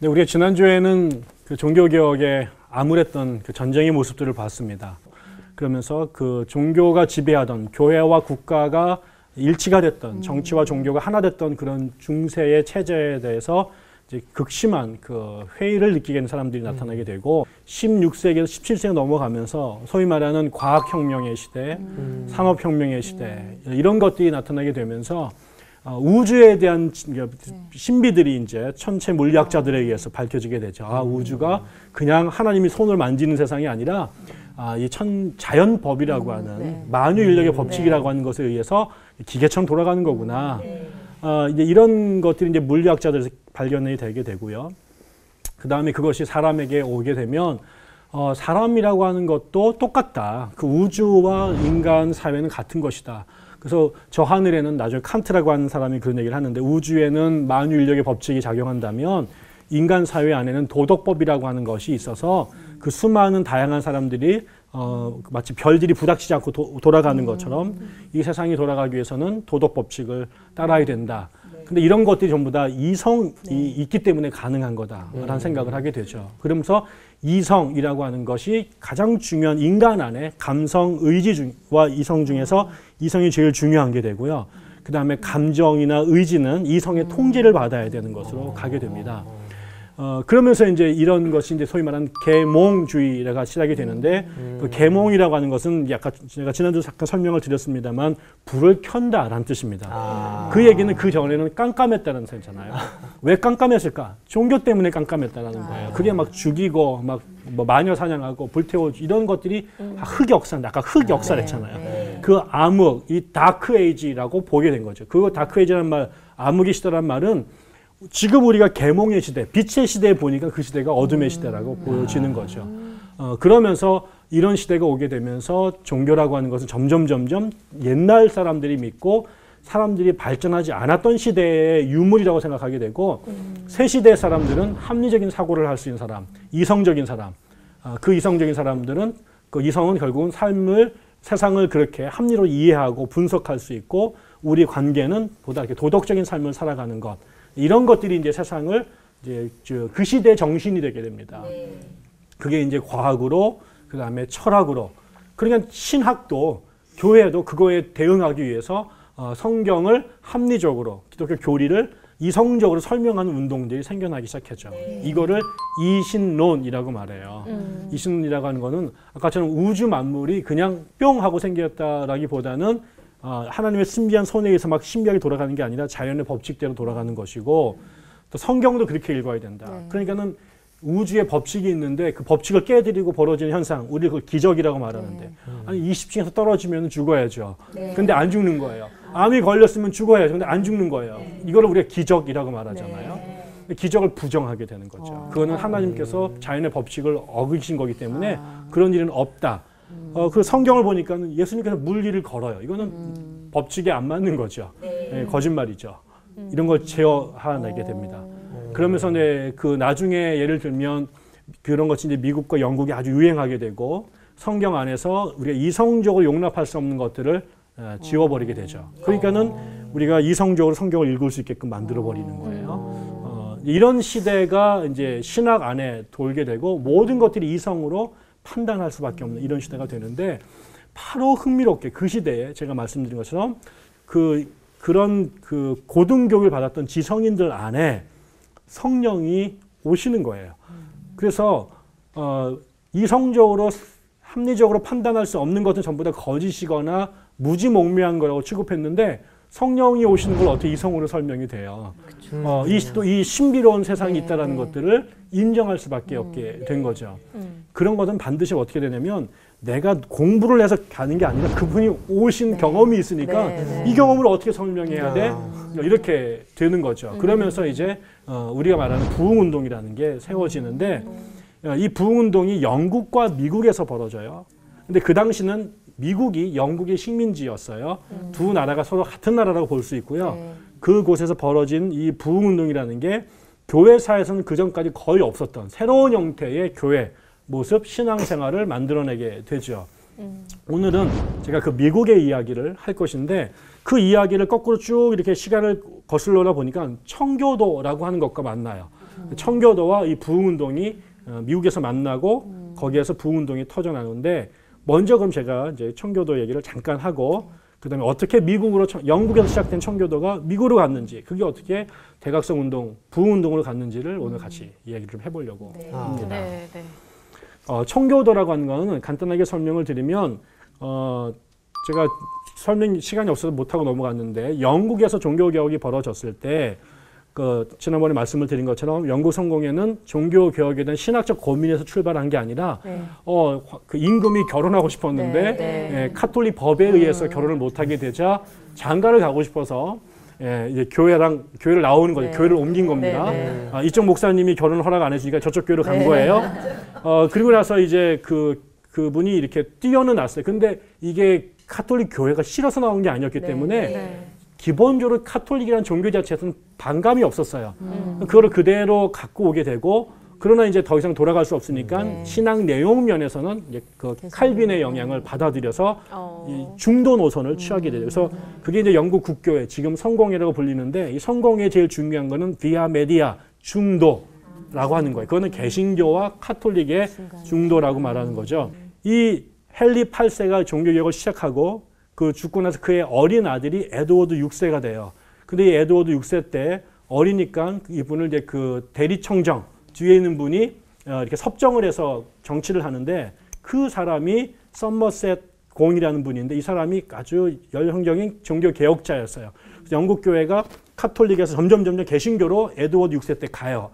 네, 우리가 지난주에는 그 종교개혁에 암울했던 그 전쟁의 모습들을 봤습니다. 그러면서 그 종교가 지배하던 교회와 국가가 일치가 됐던 정치와 종교가 하나 됐던 그런 중세의 체제에 대해서 이제 극심한 그 회의를 느끼게 되는 사람들이 나타나게 되고 16세기에서 17세기 넘어가면서 소위 말하는 과학혁명의 시대, 산업혁명의 시대 이런 것들이 나타나게 되면서 우주에 대한 신비들이 이제 천체 물리학자들에 의해서 밝혀지게 되죠. 우주가 그냥 하나님이 손을 만지는 세상이 아니라 이 자연법이라고 하는 만유인력의 법칙이라고 하는 것에 의해서 기계처럼 돌아가는 거구나. 이제 이런 것들이 이제 물리학자들에서 발견이 되게 되고요. 그 다음에 그것이 사람에게 오게 되면 사람이라고 하는 것도 똑같다. 그 우주와 인간 사회는 같은 것이다. 그래서 저 하늘에는 나중에 칸트라고 하는 사람이 그런 얘기를 하는데 우주에는 만유인력의 법칙이 작용한다면 인간 사회 안에는 도덕법이라고 하는 것이 있어서 그 수많은 다양한 사람들이 마치 별들이 부닥치지 않고 돌아가는 것처럼 이 세상이 돌아가기 위해서는 도덕법칙을 따라야 된다. 근데 이런 것들이 전부 다 이성이 있기 때문에 가능한 거다라는 생각을 하게 되죠. 그러면서 이성이라고 하는 것이 가장 중요한 인간 안에 감성, 의지와 이성 중에서 이성이 제일 중요한 게 되고요. 그 다음에 감정이나 의지는 이성의 통제를 받아야 되는 것으로 가게 됩니다. 그러면서 이제 이런 것이 이제 소위 말하는 계몽주의가 시작이 되는데 그 계몽이라고 하는 것은 약간 제가 지난주 잠깐 설명을 드렸습니다만 불을 켠다라는 뜻입니다. 그 얘기는 그 전에는 깜깜했다는 뜻이잖아요. 왜 깜깜했을까? 종교 때문에 깜깜했다라는 거예요. 그게 막 죽이고 막 뭐 마녀 사냥하고 불태워 이런 것들이 흑역사, 아까 흑역사랬잖아요. 그 암흑, 이 다크 에이지라고 보게 된 거죠. 그 다크 에이지라는 말, 암흑의 시대란 말은 지금 우리가 계몽의 시대, 빛의 시대에 보니까 그 시대가 어둠의 시대라고 보여지는 거죠. 그러면서 이런 시대가 오게 되면서 종교라고 하는 것은 점점 옛날 사람들이 믿고 사람들이 발전하지 않았던 시대의 유물이라고 생각하게 되고 새 시대 사람들은 합리적인 사고를 할 수 있는 사람, 이성적인 사람, 그 이성적인 사람들은 그 이성은 결국은 세상을 그렇게 합리로 이해하고 분석할 수 있고 우리 관계는 보다 이렇게 도덕적인 삶을 살아가는 것 이런 것들이 이제 세상을 이제 그 시대의 정신이 되게 됩니다. 그게 이제 과학으로 그 다음에 철학으로 그러니까 신학도 교회도 그거에 대응하기 위해서 성경을 합리적으로 기독교 교리를 이성적으로 설명하는 운동들이 생겨나기 시작했죠. 이거를 이신론이라고 말해요. 이신론이라고 하는 거는 아까처럼 우주 만물이 그냥 뿅 하고 생겼다라기보다는 하나님의 신비한 손에 의해서 막 신비하게 돌아가는 게 아니라 자연의 법칙대로 돌아가는 것이고 또 성경도 그렇게 읽어야 된다. 그러니까는 우주의 법칙이 있는데 그 법칙을 깨뜨리고 벌어지는 현상, 우리 그걸 기적이라고 말하는데 아니 20층에서 떨어지면 죽어야죠. 근데 안 죽는 거예요. 암이 걸렸으면 죽어야죠. 근데 안 죽는 거예요. 이걸 우리가 기적이라고 말하잖아요. 기적을 부정하게 되는 거죠. 그거는 하나님께서 자연의 법칙을 어기신 거기 때문에 그런 일은 없다. 그 성경을 보니까 예수님께서 물리를 걸어요. 이거는 법칙에 안 맞는 거죠. 거짓말이죠. 이런 걸 제어하게 됩니다. 그러면서 그 나중에 예를 들면 그런 것이 이제 미국과 영국이 아주 유행하게 되고 성경 안에서 우리가 이성적으로 용납할 수 없는 것들을 지워버리게 되죠. 그러니까는 우리가 이성적으로 성경을 읽을 수 있게끔 만들어 버리는 거예요. 이런 시대가 이제 신학 안에 돌게 되고 모든 것들이 이성으로 판단할 수밖에 없는 이런 시대가 되는데 바로 흥미롭게 그 시대에 제가 말씀드린 것처럼 그런 고등교육을 받았던 지성인들 안에 성령이 오시는 거예요. 그래서 이성적으로 합리적으로 판단할 수 없는 것은 전부 다 거짓이거나 무지몽매한 거라고 취급했는데 성령이 오시는 걸 어떻게 이성으로 설명이 돼요. 이 신비로운 세상이 있다는 것들을 인정할 수밖에 없게 된 거죠. 그런 것은 반드시 어떻게 되냐면 내가 공부를 해서 가는 게 아니라 그분이 오신 경험이 있으니까 이 경험을 어떻게 설명해야 돼? 이렇게 되는 거죠. 그러면서 이제 우리가 말하는 부흥운동이라는 게 세워지는데 이 부흥운동이 영국과 미국에서 벌어져요. 근데 그 당시는 미국이 영국의 식민지였어요. 두 나라가 서로 같은 나라라고 볼 수 있고요. 그곳에서 벌어진 이 부흥운동이라는 게 교회사에서는 그전까지 거의 없었던 새로운 형태의 교회 모습, 신앙생활을 만들어내게 되죠. 오늘은 제가 그 미국의 이야기를 할 것인데 그 이야기를 거꾸로 쭉 이렇게 시간을 거슬러다 보니까 청교도라고 하는 것과 만나요. 청교도와 이 부흥운동이 미국에서 만나고 거기에서 부흥운동이 터져나오는데 먼저 그럼 제가 이제 청교도 얘기를 잠깐 하고 그다음에 어떻게 미국으로 영국에서 시작된 청교도가 미국으로 갔는지 그게 어떻게 대각성 운동, 부흥운동으로 갔는지를 오늘 같이 이야기를 좀 해보려고 합니다. 네, 네. 청교도라고 하는 거는 간단하게 설명을 드리면 제가 설명 시간이 없어서 못하고 넘어갔는데 영국에서 종교개혁이 벌어졌을 때 그 지난번에 말씀을 드린 것처럼 영국 성공회는 종교개혁에 대한 신학적 고민에서 출발한 게 아니라 그 임금이 결혼하고 싶었는데 예, 카톨릭 법에 의해서 결혼을 못하게 되자 장가를 가고 싶어서 이제 교회를 나오는 거죠. 교회를 옮긴 겁니다. 이쪽 목사님이 결혼 허락 안 해주니까 저쪽 교회로 간 거예요. 그리고 나서 이제 그분이 이렇게 뛰어는 났어요. 근데 이게 카톨릭 교회가 싫어서 나온 게 아니었기 때문에 기본적으로 카톨릭이라는 종교 자체에서는 반감이 없었어요. 그거를 그대로 갖고 오게 되고 그러나 이제 더 이상 돌아갈 수 없으니까 신앙 내용 면에서는 이제 그 칼빈의 영향을 받아들여서 이 중도 노선을 취하게 되죠. 그래서 그게 이제 영국 국교회, 지금 성공회라고 불리는데 이 성공회 제일 중요한 거는 비아 메디아, 중도라고 하는 거예요. 그거는 개신교와 카톨릭의 중도라고 말하는 거죠. 이 헨리 8세가 종교개혁을 시작하고 그 죽고 나서 그의 어린 아들이 에드워드 6세가 돼요. 근데 이 에드워드 6세 때 어리니까 이분을 이제 그 대리청정 뒤에 있는 분이 이렇게 섭정을 해서 정치를 하는데 그 사람이 썸머셋 공이라는 분인데 이 사람이 아주 열성적인 종교 개혁자였어요. 그래서 영국 교회가 카톨릭에서 점점 개신교로 에드워드 6세 때 가요.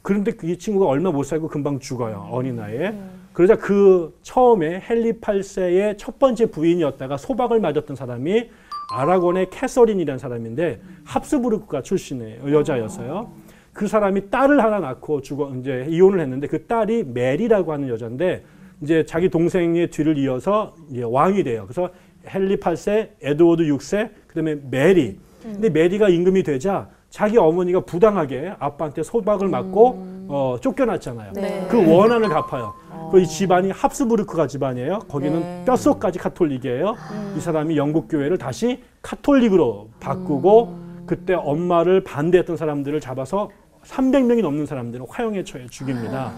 그런데 이 친구가 얼마 못 살고 금방 죽어요. 어린 나이에. 그러자 그 처음에 헨리 8세의 첫 번째 부인이었다가 소박을 맞았던 사람이 아라곤의 캐서린이라는 사람인데 합스부르크가 출신의 여자였어요. 그 사람이 딸을 하나 낳고 이제 이혼을 했는데 그 딸이 메리라고 하는 여자인데 이제 자기 동생의 뒤를 이어서 이제 왕이 돼요. 그래서 헨리 8세, 에드워드 6세, 그다음에 메리. 근데 메리가 임금이 되자 자기 어머니가 부당하게 아빠한테 소박을 맞고 쫓겨났잖아요. 그 원한을 갚아요. 그 이 집안이 합스부르크가 집안이에요. 거기는 뼛속까지 카톨릭이에요. 이 사람이 영국 교회를 다시 카톨릭으로 바꾸고 그때 엄마를 반대했던 사람들을 잡아서 300명이 넘는 사람들을 화형에 처해 죽입니다.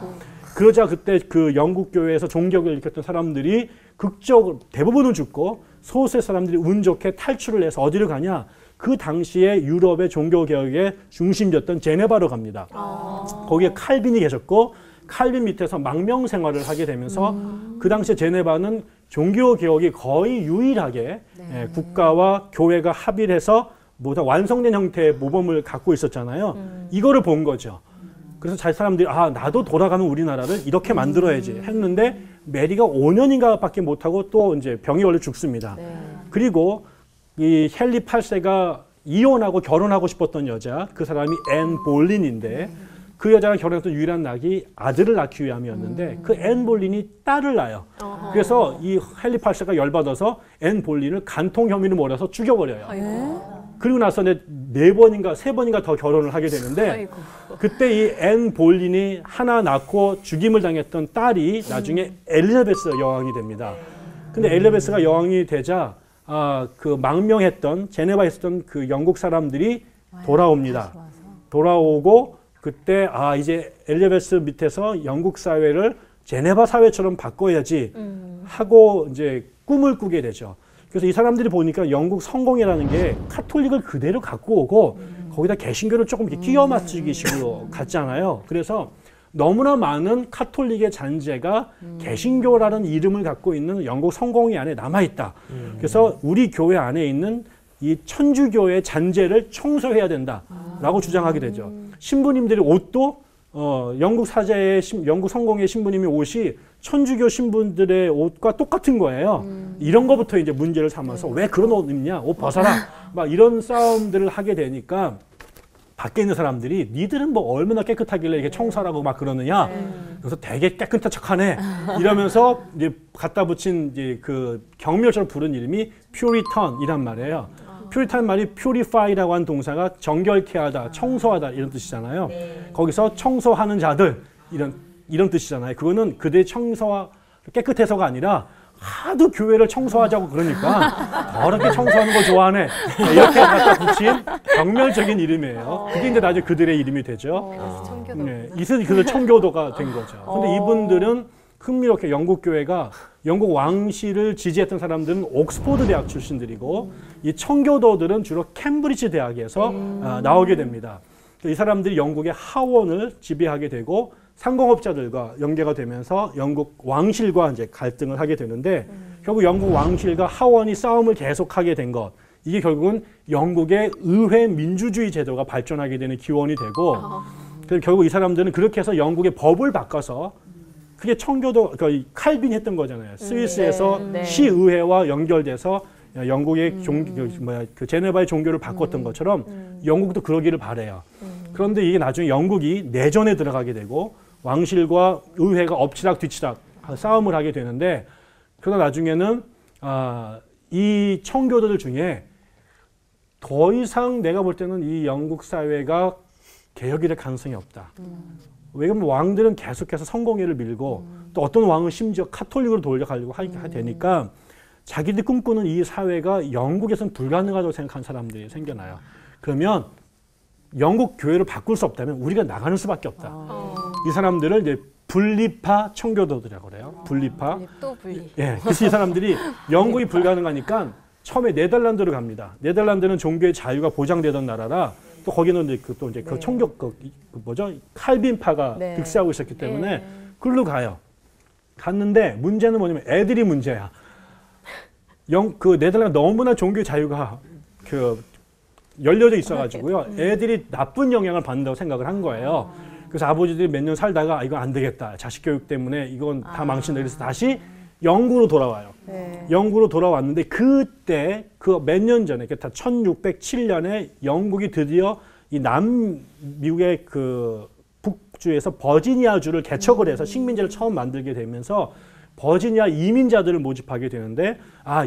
그러자 그때 그 영국 교회에서 종교를 일으켰던 사람들이 극적으로 대부분은 죽고 소수의 사람들이 운 좋게 탈출을 해서 어디로 가냐? 그 당시에 유럽의 종교개혁의 중심지였던 제네바로 갑니다. 거기에 칼빈이 계셨고 칼빈 밑에서 망명 생활을 하게 되면서 그 당시에 제네바는 종교개혁이 거의 유일하게 국가와 교회가 합의를 해서 모두 완성된 형태의 모범을 갖고 있었잖아요. 이거를 본 거죠. 그래서 잘 사람들이 나도 돌아가는 우리나라를 이렇게 만들어야지 했는데 메리가 5년인가 밖에 못하고 또 이제 병이 걸려 죽습니다. 그리고 이 헨리 8세가 이혼하고 결혼하고 싶었던 여자, 그 사람이 앤 볼린인데 그 여자가 결혼했던 유일한 낙이 아들을 낳기 위함이었는데 그 앤 볼린이 딸을 낳아요. 그래서 이 헨리 8세가 열받아서 앤 볼린을 간통 혐의로 몰아서 죽여버려요. 그리고 나서 네 번인가 세 번인가 더 결혼을 하게 되는데 그때 이 앤 볼린이 하나 낳고 죽임을 당했던 딸이 나중에 엘리자베스 여왕이 됩니다. 근데 엘리자베스가 여왕이 되자 그 망명했던 제네바에 있었던 그 영국 사람들이 돌아옵니다. 돌아오고 그때 이제 엘리자베스 밑에서 영국 사회를 제네바 사회처럼 바꿔야지 하고 이제 꿈을 꾸게 되죠. 그래서 이 사람들이 보니까 영국 성공이라는 게 카톨릭을 그대로 갖고 오고 거기다 개신교를 조금 이렇게 끼워 맞추기 식으로 갔잖아요. 그래서 너무나 많은 카톨릭의 잔재가 개신교라는 이름을 갖고 있는 영국 성공회 안에 남아있다. 그래서 우리 교회 안에 있는 이 천주교의 잔재를 청소해야 된다라고 주장하게 되죠. 신부님들의 옷도 영국 사제의 영국 성공회 신부님의 옷이 천주교 신부들의 옷과 똑같은 거예요. 이런 거부터 이제 문제를 삼아서 왜 그런 옷 입냐? 옷 벗어라. 막 이런 싸움들을 하게 되니까 밖에 있는 사람들이 니들은 뭐 얼마나 깨끗하길래 이렇게 청소하라고 막 그러느냐. 그래서 되게 깨끗한 척하네. 이러면서 이제 갖다 붙인 이제 그 경멸처럼 부른 이름이 퓨리턴이란 말이에요. 퓨리탄 말이 purify라고 하는 동사가 정결케 하다, 청소하다 이런 뜻이잖아요. 거기서 청소하는 자들 이런 뜻이잖아요. 그거는 그들의 청소와 깨끗해서가 아니라 하도 교회를 청소하자고 그러니까 더럽게 청소하는 거 좋아하네. 이렇게 갖다 붙인 정멸적인 이름이에요. 그게 이제 나중에 그들의 이름이 되죠. 그래서 청교도. 네, 그래서 청교도가 된 거죠. 근데 이분들은 흥미롭게 영국 교회가 영국 왕실을 지지했던 사람들은 옥스포드 대학 출신들이고 이 청교도들은 주로 캠브리지 대학에서 나오게 됩니다. 이 사람들이 영국의 하원을 지배하게 되고 상공업자들과 연계가 되면서 영국 왕실과 이제 갈등을 하게 되는데 결국 영국 왕실과 하원이 싸움을 계속하게 된 것. 이게 결국은 영국의 의회 민주주의 제도가 발전하게 되는 기원이 되고 그래서 결국 이 사람들은 그렇게 해서 영국의 법을 바꿔서 그게 청교도 그러니까 칼빈이 했던 거잖아요. 스위스에서 네. 시의회와 연결돼서 영국의 그 제네바의 종교를 바꿨던 것처럼 영국도 그러기를 바래요. 그런데 이게 나중에 영국이 내전에 들어가게 되고 왕실과 의회가 엎치락 뒤치락 싸움을 하게 되는데 그러다 나중에는 이 청교도들 중에 더 이상 내가 볼 때는 이 영국 사회가 개혁이 될 가능성이 없다. 왜냐면 왕들은 계속해서 성공회를 밀고 또 어떤 왕은 심지어 카톨릭으로 돌려가려고 하게 되니까 자기들이 꿈꾸는 이 사회가 영국에서는 불가능하다고 생각하는 사람들이 생겨나요. 그러면 영국 교회를 바꿀 수 없다면 우리가 나가는 수밖에 없다. 이 사람들을 이제 분리파 청교도들이라고 그래요. 분리파. 또 분리. 예, 그래서 이 사람들이 영국이 불가능하니까 처음에 네덜란드로 갑니다. 네덜란드는 종교의 자유가 보장되던 나라라 또 거기는 이제 그 청교 뭐죠 칼빈파가 네. 득세하고 있었기 때문에 그걸로 가요. 갔는데 문제는 뭐냐면 애들이 문제야. 그 네덜란드 너무나 종교 자유가 열려져 있어가지고요. 애들이 나쁜 영향을 받는다고 생각을 한 거예요. 그래서 아버지들이 몇 년 살다가 이거 안 되겠다. 자식 교육 때문에 이건 다 망친다. 그래서 다시 영구로 돌아와요. 네. 영구로 돌아왔는데 그때 그 몇 년 전에 그러니까 1607년에 영국이 드디어 이 남미국의 그 북주에서 버지니아주를 개척을 해서 식민지를 처음 만들게 되면서 버지니아 이민자들을 모집하게 되는데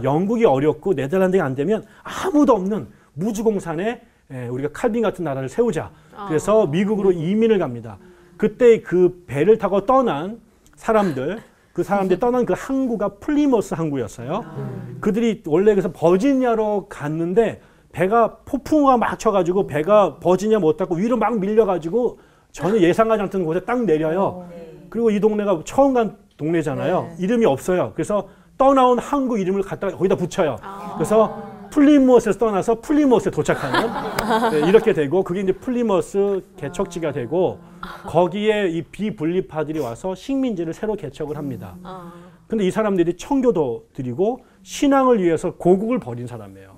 영국이 어렵고 네덜란드가 안 되면 아무도 없는 무주공산에 우리가 칼빈 같은 나라를 세우자. 그래서 미국으로 이민을 갑니다. 그때 그 배를 타고 떠난 사람들 그 사람들이 떠난 그 항구가 플리머스 항구였어요. 그들이 원래 그래서 버지니아로 갔는데 배가 폭풍우가 막 쳐가지고 배가 버지니아 못 닿고 위로 막 밀려가지고 전혀 예상하지 않던 곳에 딱 내려요. 그리고 이 동네가 처음 간 동네잖아요. 이름이 없어요. 그래서 떠나온 항구 이름을 갖다가 거기다 붙여요. 그래서 플리머스에서 떠나서 플리머스에 도착하는 이렇게 되고 그게 이제 플리머스 개척지가 되고 거기에 이 비분리파들이 와서 식민지를 새로 개척을 합니다. 근데 이 사람들이 청교도들이고 신앙을 위해서 고국을 버린 사람이에요.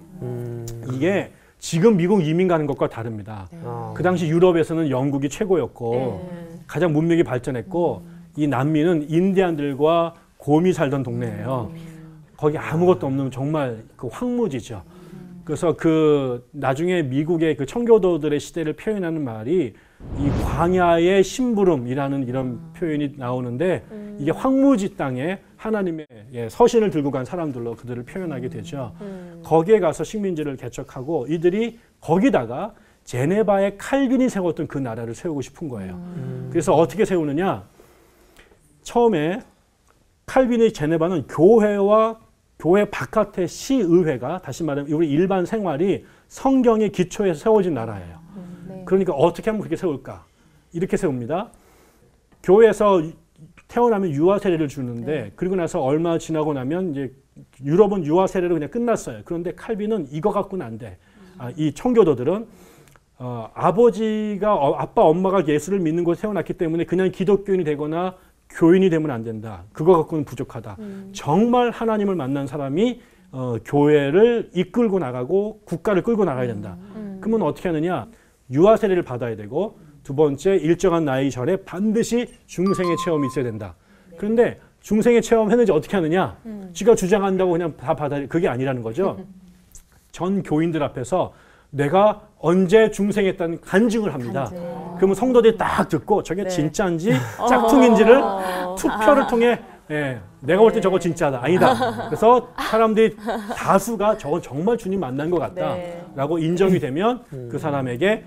이게 지금 미국 이민 가는 것과 다릅니다. 그 당시 유럽에서는 영국이 최고였고 가장 문명이 발전했고 이 남미는 인디안들과 곰이 살던 동네예요. 거기 아무것도 없는 정말 그 황무지죠. 그래서 그 나중에 미국의 그 청교도들의 시대를 표현하는 말이 이 광야의 심부름이라는 이런 표현이 나오는데 이게 황무지 땅에 하나님의 서신을 들고 간 사람들로 그들을 표현하게 되죠. 거기에 가서 식민지를 개척하고 이들이 거기다가 제네바의 칼빈이 세웠던 그 나라를 세우고 싶은 거예요. 그래서 어떻게 세우느냐? 처음에 칼빈의 제네바는 교회 바깥의 시의회가 다시 말하면 우리 일반 생활이 성경의 기초에 세워진 나라예요. 그러니까 어떻게 하면 그렇게 세울까? 이렇게 세웁니다. 교회에서 태어나면 유아 세례를 주는데 그리고 나서 얼마 지나고 나면 이제 유럽은 유아 세례로 그냥 끝났어요. 그런데 칼빈은 이거 갖고는 안 돼. 이 청교도들은 아빠 엄마가 예수를 믿는 곳에 태어났기 때문에 그냥 기독교인이 되거나 교인이 되면 안 된다. 그거 갖고는 부족하다. 정말 하나님을 만난 사람이 교회를 이끌고 나가고 국가를 끌고 나가야 된다. 그러면 어떻게 하느냐? 유아 세례를 받아야 되고 두 번째 일정한 나이 전에 반드시 중생의 체험이 있어야 된다. 그런데 중생의 체험 했는지 어떻게 하느냐? 지가 주장한다고 그냥 다 받아야 그게 아니라는 거죠. 전 교인들 앞에서 내가 언제 중생했다는 간증을 합니다. 그러면 성도들이 딱 듣고 저게 진짜인지 짝퉁인지를 투표를 통해 내가 볼 때 저거 진짜다. 아니다. 그래서 사람들이 다수가 저건 정말 주님 만난 것 같다. 라고 인정이 되면 그 사람에게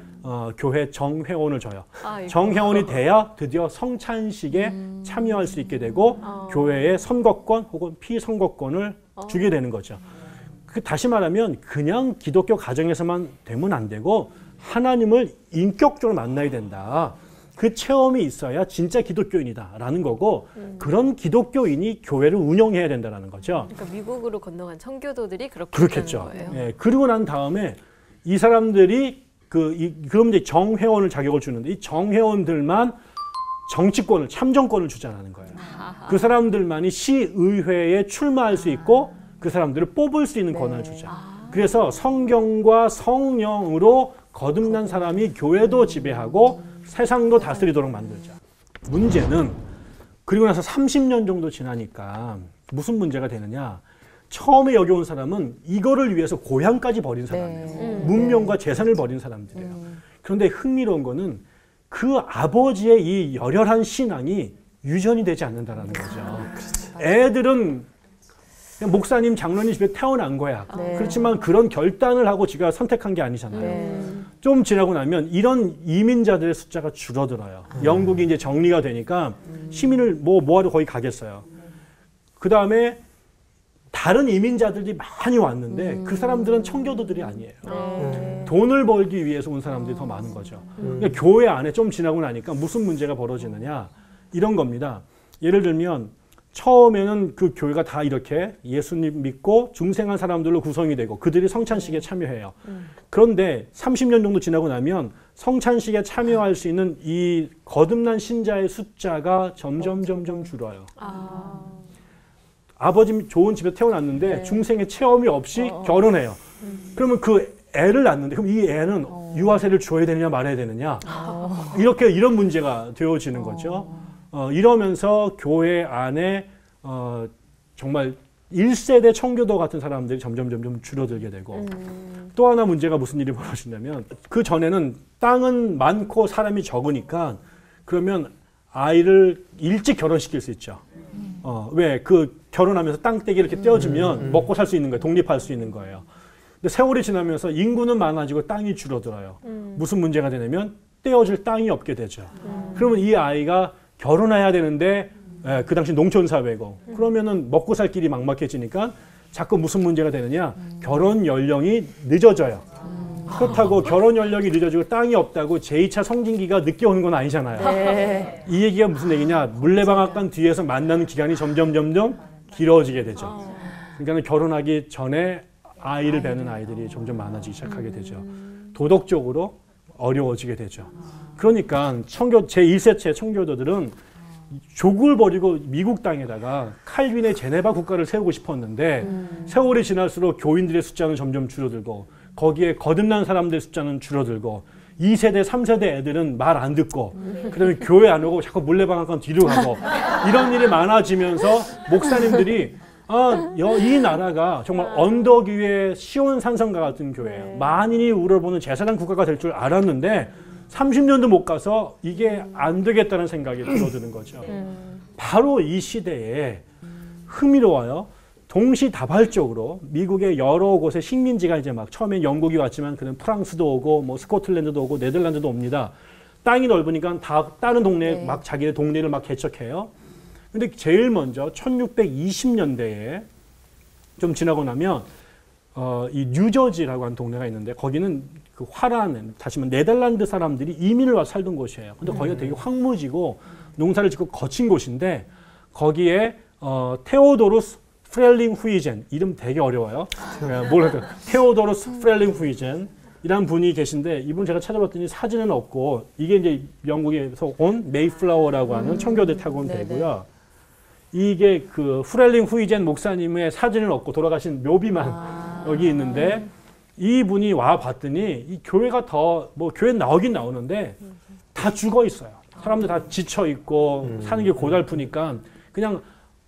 교회 정회원을 줘요. 정회원이 돼야 드디어 성찬식에 참여할 수 있게 되고 교회의 선거권 혹은 피선거권을 주게 되는 거죠. 다시 말하면 그냥 기독교 가정에서만 되면 안 되고 하나님을 인격적으로 만나야 된다. 그 체험이 있어야 진짜 기독교인이다라는 거고 그런 기독교인이 교회를 운영해야 된다는 거죠. 그러니까 미국으로 건너간 청교도들이 그렇겠죠. 거예요. 예, 그리고 난 다음에 이 사람들이 그럼 이제 정회원을 자격을 주는데 이 정회원들만 정치권을 참정권을 주자는 거예요. 그 사람들만이 시의회에 출마할 수 있고 그 사람들을 뽑을 수 있는 권한을 주자. 그래서 성경과 성령으로 거듭난 사람이 교회도 지배하고 세상도 다스리도록 만들자. 문제는 그리고 나서 30년 정도 지나니까 무슨 문제가 되느냐. 처음에 여기 온 사람은 이거를 위해서 고향까지 버린 사람이에요. 문명과 재산을 버린 사람들이에요. 그런데 흥미로운 거는 그 아버지의 이 열혈한 신앙이 유전이 되지 않는다는 거죠. 애들은 그냥 목사님, 장로님 집에 태어난 거야. 그렇지만 그런 결단을 하고 지가 선택한 게 아니잖아요. 좀 지나고 나면 이런 이민자들의 숫자가 줄어들어요. 영국이 이제 정리가 되니까 시민을 뭐하러 거기 가겠어요. 그 다음에 다른 이민자들이 많이 왔는데 그 사람들은 청교도들이 아니에요. 돈을 벌기 위해서 온 사람들이 더 많은 거죠. 그러니까 교회 안에 좀 지나고 나니까 무슨 문제가 벌어지느냐 이런 겁니다. 예를 들면 처음에는 그 교회가 다 이렇게 예수님 믿고 중생한 사람들로 구성이 되고 그들이 성찬식에 참여해요. 그런데 30년 정도 지나고 나면 성찬식에 참여할 수 있는 이 거듭난 신자의 숫자가 점점 줄어요. 아버지 좋은 집에 태어났는데 중생의 체험이 없이 결혼해요. 그러면 그 애를 낳는데 그럼 이 애는 유아세를 줘야 되느냐 말아야 되느냐 이런 문제가 되어지는 거죠. 이러면서 교회 안에 정말 1세대 청교도 같은 사람들이 점점 줄어들게 되고 또 하나 문제가 무슨 일이 벌어지냐면 그 전에는 땅은 많고 사람이 적으니까 그러면 아이를 일찍 결혼시킬 수 있죠. 왜? 그 결혼하면서 땅떼기 이렇게 떼어주면 먹고 살 수 있는 거예요. 독립할 수 있는 거예요. 근데 세월이 지나면서 인구는 많아지고 땅이 줄어들어요. 무슨 문제가 되냐면 떼어줄 땅이 없게 되죠. 그러면 이 아이가 결혼해야 되는데 그 당시 농촌 사회고 그러면은 먹고 살 길이 막막해지니까 자꾸 무슨 문제가 되느냐 결혼 연령이 늦어져요. 그렇다고 결혼 연령이 늦어지고 땅이 없다고 제2차 성징기가 늦게 오는 건 아니잖아요. 이 얘기가 무슨 얘기냐 물레방앗간 뒤에서 만나는 기간이 점점 길어지게 되죠. 그러니까 결혼하기 전에 아이를 배는 아이들이 점점 많아지기 시작하게 되죠. 도덕적으로 어려워지게 되죠. 그러니까 제1세체 청교도들은 족을 버리고 미국 땅에다가 칼빈의 제네바 국가를 세우고 싶었는데 세월이 지날수록 교인들의 숫자는 점점 줄어들고 거기에 거듭난 사람들의 숫자는 줄어들고 2세대, 3세대 애들은 말 안 듣고 그다음에 교회 안 오고 자꾸 물레방앗간 뒤로 가고 이런 일이 많아지면서 목사님들이 이 나라가 정말 언덕 위에 시온 산성과 같은 교회예요. 만인이 우러보는 제사장 국가가 될 줄 알았는데 30년도 못 가서 이게 안 되겠다는 생각이 들어드는 거죠. 바로 이 시대에 흥미로워요. 동시다발적으로 미국의 여러 곳의 식민지가 이제 막 처음엔 영국이 왔지만 그는 프랑스도 오고 뭐 스코틀랜드도 오고 네덜란드도 옵니다. 땅이 넓으니까 다 다른 동네에 막 자기네 동네를 막 개척해요. 근데 제일 먼저 1620년대에 좀 지나고 나면 이 뉴저지라고 하는 동네가 있는데 거기는 그 화란, 다시 말하면 네덜란드 사람들이 이민을 와서 살던 곳이에요. 근데 거기가 되게 황무지고 농사를 짓고 거친 곳인데 거기에 테오도루스 프렐링 후이젠, 이름 되게 어려워요. 테오도루스 프렐링 후이젠 이란 분이 계신데 이분 제가 찾아봤더니 사진은 없고 이게 이제 영국에서 온 메이플라워라고 하는 청교도에 타고 온 배고요. 이게 그 프렐링 후이젠 목사님의 사진을 얻고 돌아가신 묘비만 여기 있는데 이분이 와 봤더니 이 교회가 교회 나오긴 나오는데 다 죽어 있어요. 사람들 다 지쳐 있고 사는 게 고달프니까 그냥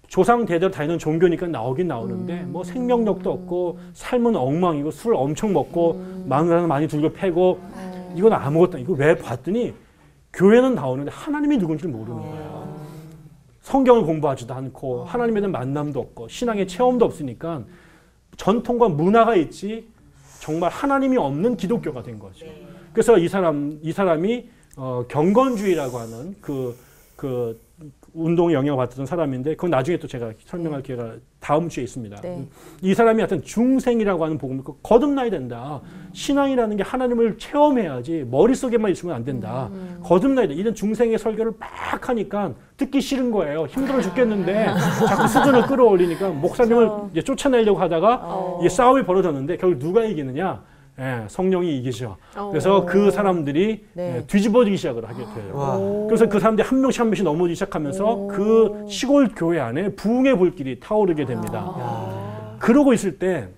조상 대대로 다니는 종교니까 나오긴 나오는데 뭐 생명력도 없고 삶은 엉망이고 술 엄청 먹고 마누라는 많이 들고 패고 이건 아무것도 아니고 왜 봤더니 교회는 나오는데 하나님이 누군지를 모르는 거예요. 성경을 공부하지도 않고 하나님에 대한 만남도 없고 신앙의 체험도 없으니까 전통과 문화가 있지 정말 하나님이 없는 기독교가 된 거죠. 그래서 이 사람이 경건주의라고 하는 운동에 영향을 받았던 사람인데 그건 나중에 또 제가 설명할 기회가 다음 주에 있습니다. 네. 이 사람이 하여튼 중생이라고 하는 복음을 거듭나야 된다. 신앙이라는 게 하나님을 체험해야지 머릿속에만 있으면 안 된다. 거듭나야 돼. 이런 중생의 설교를 막 하니까 듣기 싫은 거예요. 힘들어 죽겠는데 자꾸 수준을 끌어올리니까 목사님을 이제 쫓아내려고 하다가 이게 싸움이 벌어졌는데 결국 누가 이기느냐? 예, 성령이 이기죠. 그래서 그 사람들이 네. 예, 뒤집어지기 시작을 하게 돼요. 와. 그래서 그 사람들이 한 명씩 한 명씩 넘어지기 시작하면서 그 시골 교회 안에 부흥의 불길이 타오르게 됩니다. 그러고 있을 때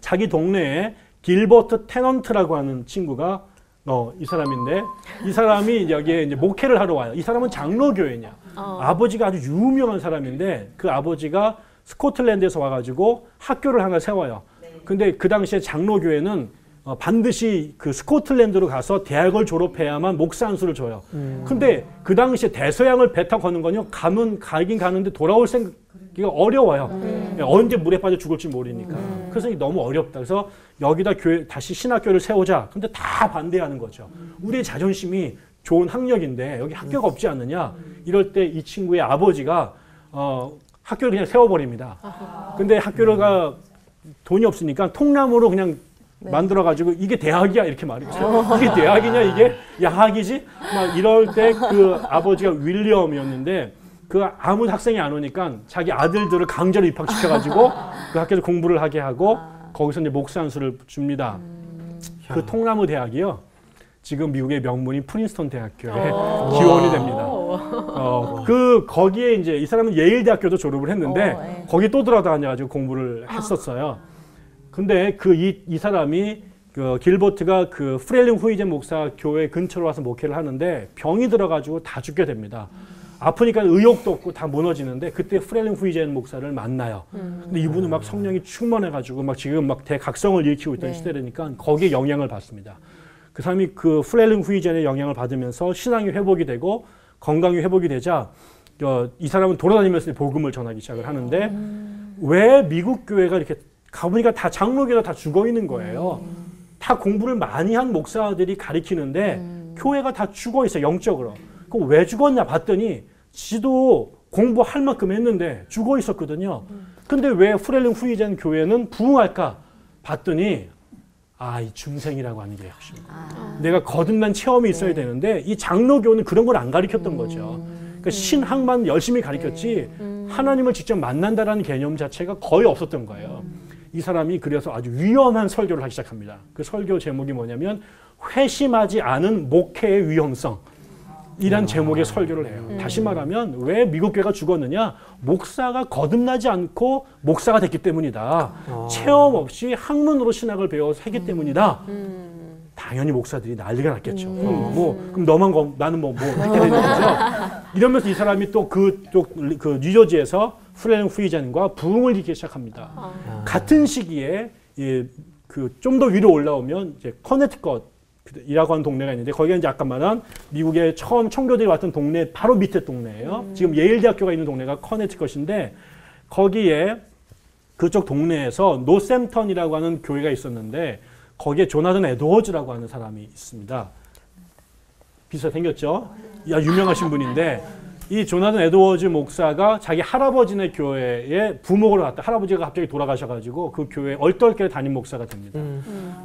자기 동네에 길버트 테넌트라고 하는 친구가 이 사람인데 이 사람이 여기에 이제 목회를 하러 와요. 이 사람은 장로교회냐. 아버지가 아주 유명한 사람인데 그 아버지가 스코틀랜드에서 와가지고 학교를 하나 세워요. 근데 그 당시에 장로교회는 반드시 그 스코틀랜드로 가서 대학을 졸업해야만 목사 안수를 줘요. 근데 그 당시에 대서양을 배 타고 가는 건요. 가긴 가는데 돌아올 생각이 어려워요. 언제 물에 빠져 죽을지 모르니까. 그래서 이게 너무 어렵다. 그래서 여기다 다시 신학교를 세우자. 근데 다 반대하는 거죠. 우리의 자존심이 좋은 학력인데 여기 학교가 없지 않느냐. 이럴 때 이 친구의 아버지가 학교를 그냥 세워버립니다. 근데 학교가 돈이 없으니까 통나무로 그냥 만들어가지고 이게 대학이야 이렇게 말했죠. 이게 대학이냐 이게 야학이지? 막 이럴 때 그 아버지가 윌리엄이었는데 그 아무 학생이 안 오니까 자기 아들들을 강제로 입학시켜가지고 그 학교에서 공부를 하게 하고 거기서 이제 목사 안수를 줍니다. 그 통나무 대학이요. 지금 미국의 명문인 프린스턴 대학교에 기원이 됩니다. 거기에 이제 이 사람은 예일 대학교도 졸업을 했는데 네. 거기 또 들어다녀가지고 공부를 했었어요. 근데 이 사람이 그 길버트가 그 프렐링 후이젠 목사 교회 근처로 와서 목회를 하는데 병이 들어가지고 다 죽게 됩니다. 아프니까 의욕도 없고 다 무너지는데 그때 프렐링 후이젠 목사를 만나요. 근데 이분은 막 성령이 충만해가지고 막 지금 막 대각성을 일으키고 있던 시대라니까 거기에 영향을 받습니다. 그 사람이 그 프렐링 후이젠의 영향을 받으면서 신앙이 회복이 되고 건강이 회복이 되자 이 사람은 돌아다니면서 복음을 전하기 시작을 하는데 왜 미국 교회가 이렇게 가보니까 다 장로교가 다 죽어 있는 거예요. 다 공부를 많이 한 목사들이 가리키는데 교회가 다 죽어 있어 영적으로. 그럼 왜 죽었냐 봤더니 지도 공부할 만큼 했는데 죽어 있었거든요. 근데 왜 프렐링 후이젠 교회는 부흥할까 봤더니 이 중생이라고 하는 게 핵심입니다. 내가 거듭난 체험이 있어야 되는데 이 장로교는 그런 걸 안 가르쳤던 거죠. 그러니까 신학만 열심히 가르쳤지 하나님을 직접 만난다라는 개념 자체가 거의 없었던 거예요. 이 사람이 그래서 아주 위험한 설교를 하기 시작합니다. 그 설교 제목이 뭐냐면 회심하지 않은 목회의 위험성. 이란 제목의 설교를 해요. 다시 말하면 왜 미국 교회가 죽었느냐? 목사가 거듭나지 않고 목사가 됐기 때문이다. 체험 없이 학문으로 신학을 배워서 했기 때문이다. 당연히 목사들이 난리가 났겠죠. 그럼 너만 나는 뭐 이렇게 되는 거죠. 이러면서 이 사람이 또 그 뉴저지에서 프렐링 후이젠과 부흥을 일으키기 시작합니다. 같은 시기에 좀 더 위로 올라오면 이제 커네티컷이라고 하는 동네가 있는데 거기가 이제 아까 말한 미국의 처음 청교들이 왔던 동네 바로 밑에 동네예요. 지금 예일 대학교가 있는 동네가 커네티컷인데 거기에 그쪽 동네에서 노샘턴이라고 하는 교회가 있었는데 거기에 조나단 에드워즈라고 하는 사람이 있습니다. 비슷하게 생겼죠? 유명하신 분인데 이 조나단 에드워즈 목사가 자기 할아버지네 교회에 부목으로 갔다. 할아버지가 갑자기 돌아가셔가지고 그 교회에 얼떨결에 담임 목사가 됩니다.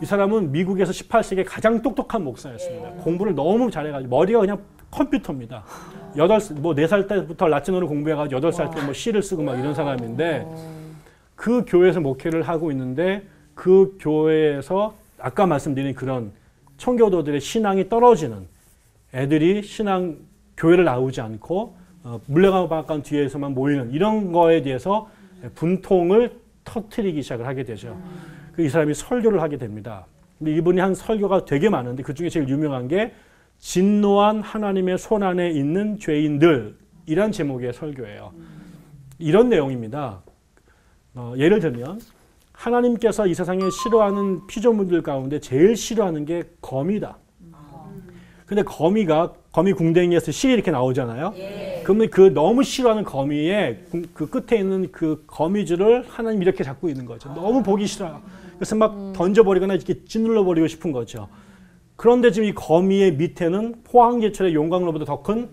이 사람은 미국에서 18세기에 가장 똑똑한 목사였습니다. 공부를 너무 잘해가지고 머리가 그냥 컴퓨터입니다. 4살 때부터 라틴어를 공부해가지고 8살 때 뭐 시를 쓰고 막 이런 사람인데 그 교회에서 목회를 하고 있는데 그 교회에서 아까 말씀드린 그런 청교도들의 신앙이 떨어지는 애들이 교회를 나오지 않고 물레방앗간 뒤에서만 모이는 이런 거에 대해서 분통을 터뜨리기 시작을 하게 되죠. 이 사람이 설교를 하게 됩니다. 근데 이분이 한 설교가 되게 많은데 그중에 제일 유명한 게 진노한 하나님의 손 안에 있는 죄인들이란 제목의 설교예요. 이런 내용입니다. 예를 들면 하나님께서 이 세상에 싫어하는 피조물들 가운데 제일 싫어하는 게 거미다. 근데 거미 궁뎅이에서 실이 이렇게 나오잖아요. 그러면 그 너무 싫어하는 거미의 그 끝에 있는 그 거미줄을 하나님 이렇게 잡고 있는 거죠. 너무 보기 싫어요. 그래서 막 던져버리거나 이렇게 짓눌러버리고 싶은 거죠. 그런데 지금 이 거미의 밑에는 포항제철의 용광로보다 더 큰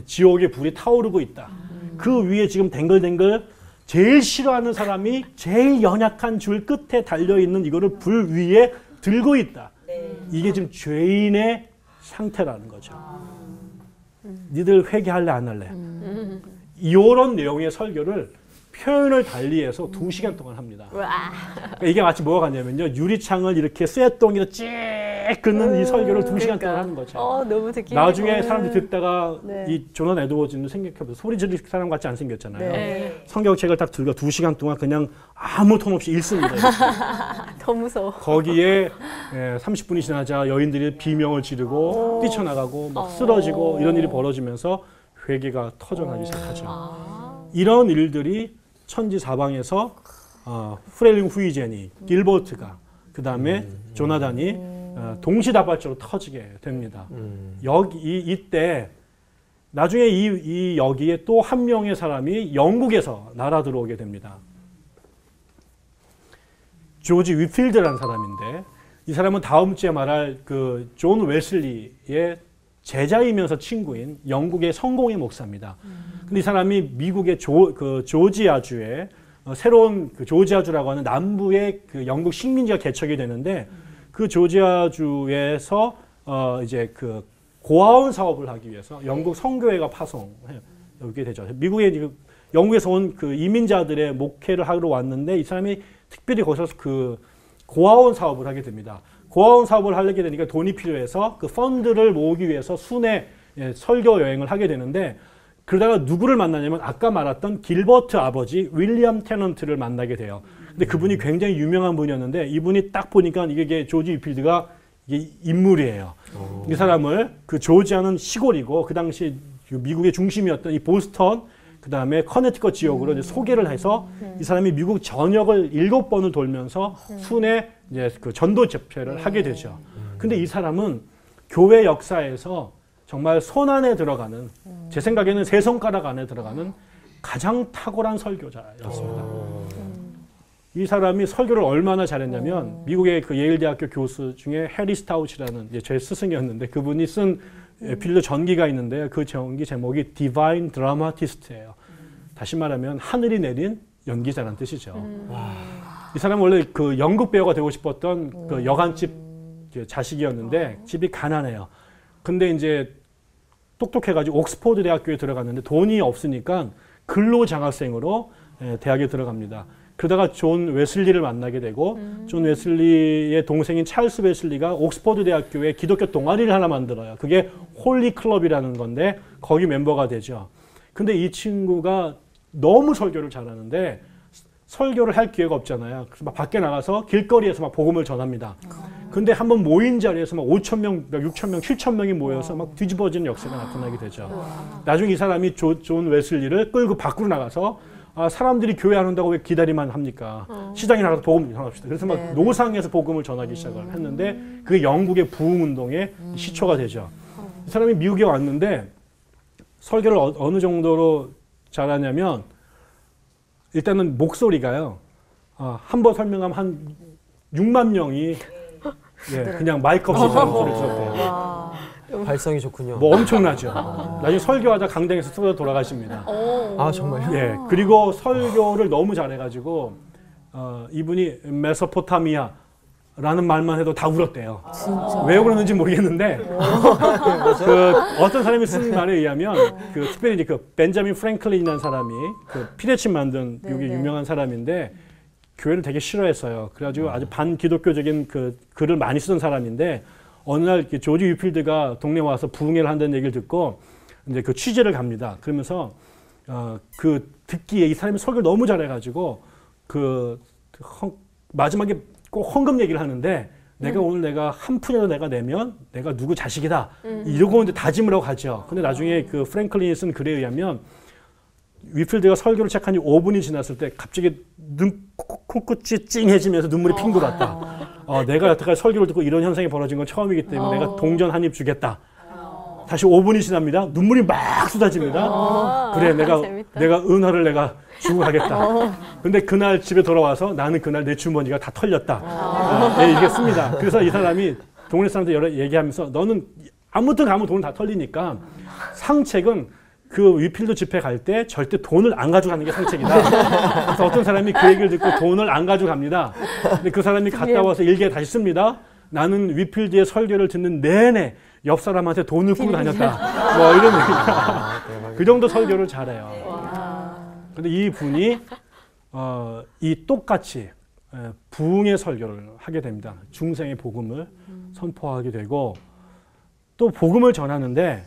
지옥의 불이 타오르고 있다. 그 위에 지금 댕글댕글 제일 싫어하는 사람이 제일 연약한 줄 끝에 달려있는 이거를 불 위에 들고 있다. 이게 지금 죄인의 상태라는 거죠. 니들 회개할래 안 할래? 이런 내용의 설교를 표현을 달리해서 2시간 동안 합니다. 그러니까 이게 마치 뭐가 같냐면요. 유리창을 이렇게 쇠덩이로 쭉 긋는 이 설교를 2시간 동안 하는 거죠. 너무 듣기 나중에 사람들이 듣다가 네. 이 조난 에드워즈는 생각해보세요. 소리 지를 사람 같이 안 생겼잖아요. 네. 성경책을 딱 들고 2시간 동안 그냥 아무 톤 없이 읽습니다. 더 무서워. 거기에 30분이 지나자 여인들이 비명을 지르고 뛰쳐나가고 막 쓰러지고 이런 일이 벌어지면서 회개가 터져나기 시작하죠. 이런 일들이 천지 사방에서 프렐링 후이젠이 길버트가 그 다음에 조나단이 동시다발적으로 터지게 됩니다. 이때 나중에 이 여기에 또 한 명의 사람이 영국에서 날아 들어오게 됩니다. 조지 위필드라는 사람인데 이 사람은 다음 주에 말할 그 존 웨슬리의 제자이면서 친구인 영국의 성공의 목사입니다. 근데 이 사람이 미국의 조지아주에 새로운 그 조지아주라고 하는 남부의 그 영국 식민지가 개척이 되는데 그 조지아주에서 이제 그 고아원 사업을 하기 위해서 영국 선교회가 파송하게 되죠. 미국의 영국에서 온 그 이민자들의 목회를 하러 왔는데 이 사람이 특별히 거기서 그 고아원 사업을 하게 됩니다. 고아원 사업을 하게 되니까 돈이 필요해서 그 펀드를 모으기 위해서 순회 설교 여행을 하게 되는데 그러다가 누구를 만나냐면 아까 말했던 길버트 아버지 윌리엄 테넌트를 만나게 돼요. 근데 그분이 굉장히 유명한 분이었는데 이분이 딱 보니까 이게 조지 위필드가 이게 인물이에요. 이 사람을 그 조지아는 시골이고 그 당시 미국의 중심이었던 이 보스턴 그 다음에 커네티컷 지역으로 이제 소개를 해서 이 사람이 미국 전역을 7번을 돌면서 순회 이제 그 전도 집회를 하게 되죠. 근데 이 사람은 교회 역사에서 정말 손 안에 들어가는 제 생각에는 3손가락 안에 들어가는 가장 탁월한 설교자였습니다. 이 사람이 설교를 얼마나 잘했냐면 미국의 그 예일대학교 교수 중에 해리 스타우치라는 제 스승이었는데 그분이 쓴 필드 전기가 있는데 그 전기 제목이 Divine Dramatist예요. 다시 말하면 하늘이 내린 연기자라는 뜻이죠. 이 사람은 원래 그 연극 배우가 되고 싶었던 그 여관집 자식이었는데 집이 가난해요. 근데 이제 똑똑해가지고 옥스퍼드 대학교에 들어갔는데 돈이 없으니까 근로장학생으로 대학에 들어갑니다. 그러다가 존 웨슬리를 만나게 되고 존 웨슬리의 동생인 찰스 웨슬리가 옥스퍼드 대학교에 기독교 동아리를 하나 만들어요. 그게 홀리 클럽이라는 건데 거기 멤버가 되죠. 근데 이 친구가 너무 설교를 잘하는데 설교를 할 기회가 없잖아요. 그래서 막 밖에 나가서 길거리에서 막 복음을 전합니다. 근데 한번 모인 자리에서 막 5,000명, 6,000명, 7,000명이 모여서 막 뒤집어지는 역사가 나타나게 되죠. 나중에 이 사람이 존 웨슬리를 끌고 밖으로 나가서 사람들이 교회 안 온다고 왜 기다리만 합니까? 시장에 나가서 복음 전합시다. 그래서 막 노상에서 복음을 전하기 시작을 했는데 그게 영국의 부흥운동의 시초가 되죠. 이 사람이 미국에 왔는데 설교를 어느 정도로 잘하냐면 일단은 목소리가요. 한 번 설명하면 한 6만 명이 그냥 마이크 없이 목소리를 들었대요. 발성이 좋군요. 뭐 엄청나죠. 나중에 설교하다 강당에서 쓰러져 돌아가십니다. 아 정말요? 예, 그리고 설교를 너무 잘해가지고 이분이 메소포타미아라는 말만 해도 다 울었대요. 진짜? 왜 그러는지 모르겠는데 그 어떤 사람이 쓴 말에 의하면 그 특별히 이제 그 벤자민 프랭클린이라는 사람이 그 피레침 만든 미국의 유명한 사람인데 교회를 되게 싫어했어요. 그래가지고 아주 반기독교적인 그 글을 많이 쓰던 사람인데 어느 날 조지 위필드가 동네 와서 부흥회를 한다는 얘기를 듣고 이제 그 취재를 갑니다. 그러면서 그 듣기에 이 사람이 설교를 너무 잘해가지고 마지막에 꼭 헌금 얘기를 하는데 내가 오늘 내가 한 푼이라도 내가 내면 내가 누구 자식이다 이러고 이제 다짐을 하고 가죠. 근데 나중에 그 프랭클린이 쓴 글에 의하면 위필드가 설교를 시작한 지 5분이 지났을 때 갑자기 코끝이 찡해지면서 눈물이 핑 돌았다. 내가 여태까지 설교를 듣고 이런 현상이 벌어진 건 처음이기 때문에 내가 동전 한 입 주겠다. 다시 5분이 지납니다. 눈물이 막 쏟아집니다. 그래, 내가 은화를 내가 주고 가겠다. 근데 그날 집에 돌아와서 나는 그날 내 주머니가 다 털렸다. 이게 씁니다. 그래서 이 사람이 동네 사람들 여러 얘기하면서 너는 아무튼 가면 돈을 다 털리니까 상책은 그 위필드 집회 갈 때 절대 돈을 안 가져가는 게 상책이다. 그래서 어떤 사람이 그 얘기를 듣고 돈을 안 가져갑니다. 근데 그 사람이 갔다 와서 일기에 다시 씁니다. 나는 위필드의 설교를 듣는 내내 옆 사람한테 돈을 꾸고 다녔다. 뭐 이런 얘기가. 그 정도 설교를 잘해요. 근데 이 분이 이 똑같이 부흥의 설교를 하게 됩니다. 중생의 복음을 선포하게 되고 또 복음을 전하는데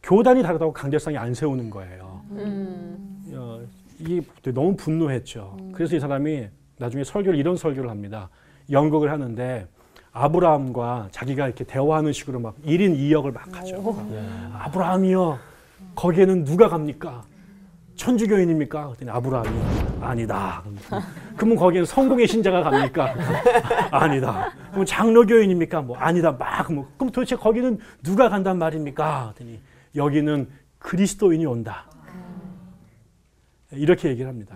교단이 다르다고 강제성이 안 세우는 거예요. 이게 너무 분노했죠. 그래서 이 사람이 나중에 이런 설교를 합니다. 연극을 하는데 아브라함과 자기가 이렇게 대화하는 식으로 막 1인 2역을 막 하죠. 아브라함이요, 거기에는 누가 갑니까? 천주교인입니까? 그랬더니 아브라함이 아니다. 그러면 거기에는 성공의 신자가 갑니까? 아니다. 그럼 장로교인입니까? 뭐 아니다. 그럼 도대체 거기는 누가 간단 말입니까? 그랬더니 여기는 그리스도인이 온다. 이렇게 얘기를 합니다.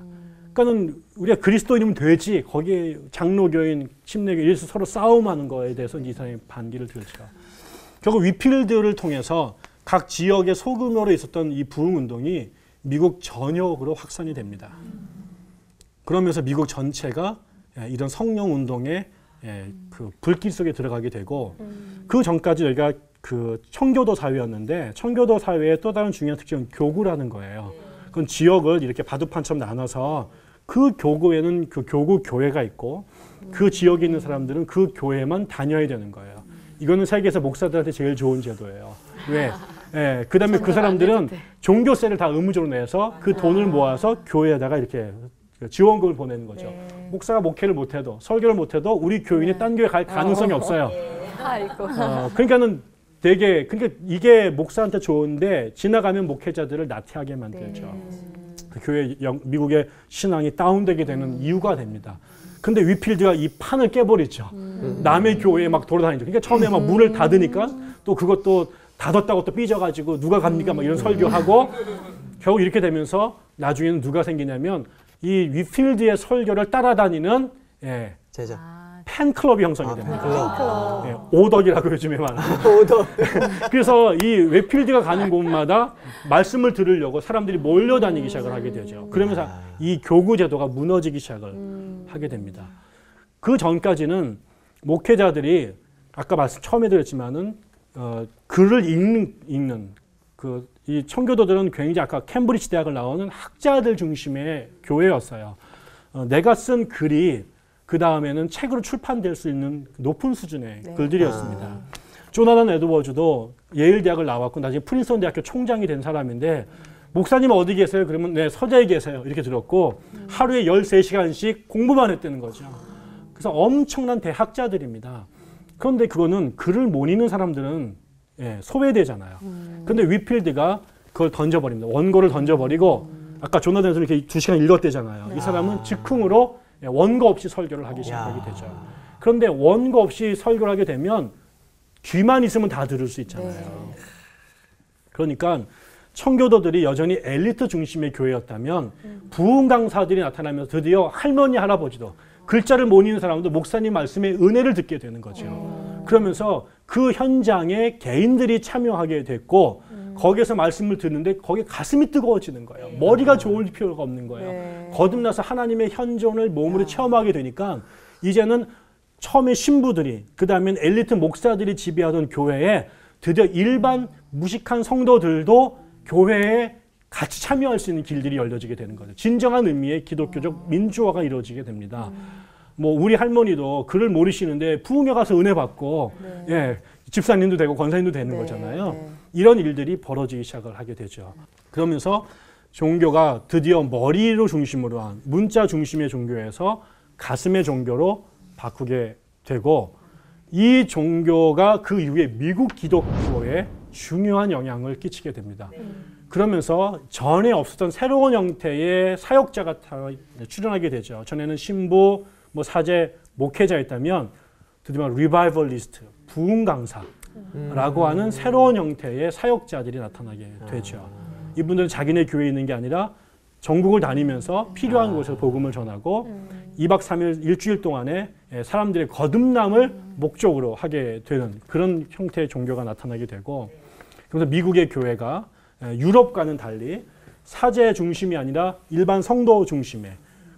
그러니까는 우리가 그리스도인이면 되지. 거기에 장로교인, 침례교인 이래서 서로 싸움하는 거에 대해서 이 사람이 반기를 들죠. 결국 위필드를 통해서 각 지역의 소규모로 있었던 이 부흥운동이 미국 전역으로 확산이 됩니다. 그러면서 미국 전체가 이런 성령운동의 그 불길 속에 들어가게 되고 그 전까지 여기가 그 청교도 사회였는데 청교도 사회의 또 다른 중요한 특징은 교구라는 거예요. 그건 지역을 이렇게 바둑판처럼 나눠서 그 교구에는 그 교구 교회가 있고 그 지역에 있는 사람들은 그 교회만 다녀야 되는 거예요. 이거는 세계에서 목사들한테 제일 좋은 제도예요. 왜? 그 다음에 그 사람들은 종교세를 다 의무적으로 내서 그 돈을 모아서 교회에다가 이렇게 지원금을 보내는 거죠. 목사가 목회를 못해도 설교를 못해도 우리 교인이 딴 교회 갈 가능성이 없어요. 아이고. 그러니까는 그러니까 이게 목사한테 좋은데 지나가면 목회자들을 나태하게 만들죠. 그 미국의 신앙이 다운되게 되는 이유가 됩니다. 근데 위필드가 이 판을 깨버리죠. 남의 교회에 막 돌아다니죠. 그러니까 처음에 막 문을 닫으니까 또 그것도 닫았다고 또 삐져가지고 누가 갑니까? 막 이런 설교하고 결국 이렇게 되면서 나중에는 누가 생기냐면 이 위필드의 설교를 따라다니는 제자. 팬클럽이 형성이 됩니다. 오덕이라고 요즘에 말하는. 오덕. 그래서 이 위필드가 가는 곳마다 말씀을 들으려고 사람들이 몰려다니기 시작을 하게 되죠. 그러면서 이 교구 제도가 무너지기 시작을 하게 됩니다. 그 전까지는 목회자들이 아까 처음에 드렸지만은 글을 읽는 이 청교도들은 굉장히 아까 캠브리지 대학을 나오는 학자들 중심의 교회였어요. 내가 쓴 글이 그 다음에는 책으로 출판될 수 있는 높은 수준의 글들이었습니다. 조나단 에드워즈도 예일 대학을 나왔고 나중에 프린스턴 대학교 총장이 된 사람인데 목사님 어디 계세요? 그러면 네, 서재에 계세요. 이렇게 들었고 하루에 13시간씩 공부만 했다는 거죠. 그래서 엄청난 대학자들입니다. 그런데 그거는 글을 못 읽는 사람들은 소외되잖아요. 그런데 위필드가 그걸 던져버립니다. 원고를 던져버리고 아까 조나단에서 이렇게 2시간 읽었대잖아요. 이 사람은 즉흥으로 원고 없이 설교를 하기 시작하게 되죠. 그런데 원고 없이 설교를 하게 되면 귀만 있으면 다 들을 수 있잖아요. 그러니까 청교도들이 여전히 엘리트 중심의 교회였다면 부흥 강사들이 나타나면서 드디어 할머니 할아버지도 글자를 못 읽는 사람도 목사님 말씀에 은혜를 듣게 되는 거죠. 그러면서 그 현장에 개인들이 참여하게 됐고 거기에서 말씀을 듣는데 거기에 가슴이 뜨거워지는 거예요. 머리가 좋을 필요가 없는 거예요. 거듭나서 하나님의 현존을 몸으로 체험하게 되니까 이제는 처음에 신부들이 그 다음엔 엘리트 목사들이 지배하던 교회에 드디어 일반 무식한 성도들도 교회에 같이 참여할 수 있는 길들이 열려지게 되는 거죠. 진정한 의미의 기독교적 민주화가 이루어지게 됩니다. 뭐 우리 할머니도 글을 모르시는데 부흥회 가서 은혜 받고 집사님도 되고 권사님도 되는 거잖아요. 이런 일들이 벌어지기 시작을 하게 되죠. 그러면서 종교가 드디어 머리로 중심으로 한 문자 중심의 종교에서 가슴의 종교로 바꾸게 되고 이 종교가 그 이후에 미국 기독교에 중요한 영향을 끼치게 됩니다. 그러면서 전에 없었던 새로운 형태의 사역자가 출연하게 되죠. 전에는 신부, 뭐 사제, 목회자였다면 드디어 리바이벌리스트, 부흥 강사라고 하는 새로운 형태의 사역자들이 나타나게 되죠. 이분들은 자기네 교회에 있는 게 아니라 전국을 다니면서 필요한 곳에서 복음을 전하고 2박 3일 일주일 동안에 사람들의 거듭남을 목적으로 하게 되는 그런 형태의 종교가 나타나게 되고, 그래서 미국의 교회가 유럽과는 달리 사제 중심이 아니라 일반 성도 중심의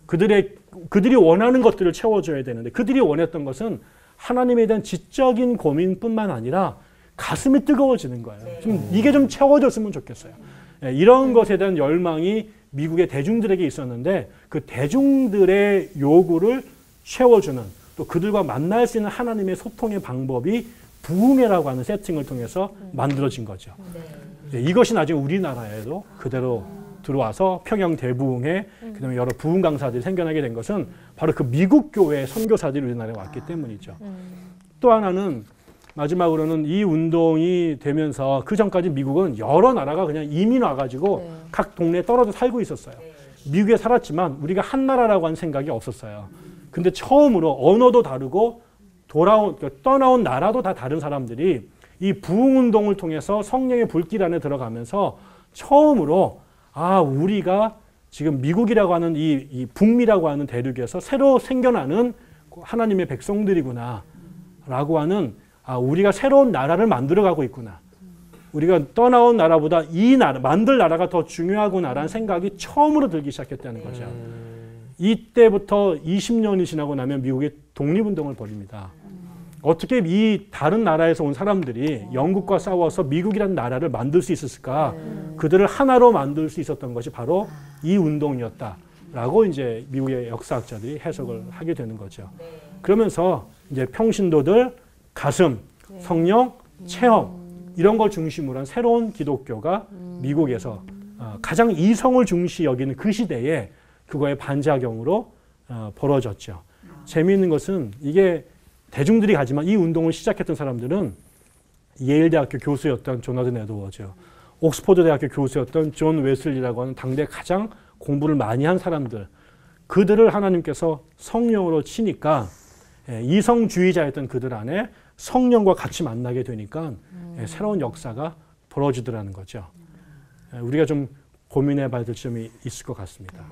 그들이 원하는 것들을 채워줘야 되는데, 그들이 원했던 것은 하나님에 대한 지적인 고민뿐만 아니라 가슴이 뜨거워지는 거예요. 이게 좀 채워졌으면 좋겠어요. 이런 것에 대한 열망이 미국의 대중들에게 있었는데, 그 대중들의 요구를 채워주는, 또 그들과 만날 수 있는 하나님의 소통의 방법이 부흥회라고 하는 세팅을 통해서 만들어진 거죠. 이것이 나중에 우리나라에도 그대로 들어와서 평양 대부흥회, 그다음에 여러 부흥 강사들이 생겨나게 된 것은 바로 그 미국 교회 선교사들이 우리나라에 왔기 때문이죠. 또 하나는 마지막으로는 이 운동이 되면서 그 전까지 미국은 여러 나라가 그냥 이민 와가지고 각 동네에 떨어져 살고 있었어요. 미국에 살았지만 우리가 한 나라라고 하는 생각이 없었어요. 근데 처음으로 언어도 다르고 떠나온 나라도 다 다른 사람들이 이 부흥운동을 통해서 성령의 불길 안에 들어가면서 처음으로 우리가 지금 미국이라고 하는 이 북미라고 하는 대륙에서 새로 생겨나는 하나님의 백성들이구나 라고 하는, 우리가 새로운 나라를 만들어가고 있구나, 우리가 떠나온 나라보다 이 나라, 만들 나라가 더 중요하구나라는 생각이 처음으로 들기 시작했다는 거죠. 이때부터 20년이 지나고 나면 미국이 독립운동을 벌입니다. 어떻게 이 다른 나라에서 온 사람들이 영국과 싸워서 미국이라는 나라를 만들 수 있었을까? 그들을 하나로 만들 수 있었던 것이 바로 이 운동이었다라고 이제 미국의 역사학자들이 해석을 하게 되는 거죠. 그러면서 이제 평신도들, 가슴, 성령, 체험 이런 걸 중심으로 한 새로운 기독교가 미국에서 가장 이성을 중시 여기는 그 시대에 그거의 반작용으로 벌어졌죠. 재미있는 것은 이게 대중들이 가지만 이 운동을 시작했던 사람들은 예일대학교 교수였던 조나단 에드워즈, 옥스퍼드 대학교 교수였던 존 웨슬리라고 하는 당대 가장 공부를 많이 한 사람들, 그들을 하나님께서 성령으로 치니까 이성주의자였던 그들 안에 성령과 같이 만나게 되니까 새로운 역사가 벌어지더라는 거죠. 우리가 좀 고민해 봐야 될 점이 있을 것 같습니다.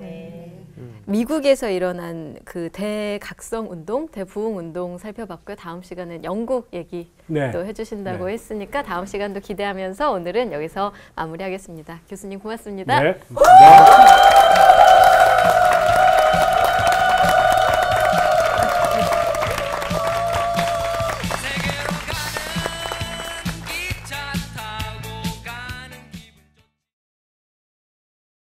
미국에서 일어난 그 대각성 운동, 대부흥 운동 살펴봤고요. 다음 시간은 영국 얘기 또 해주신다고 했으니까 다음 시간도 기대하면서 오늘은 여기서 마무리하겠습니다. 교수님 고맙습니다. 네.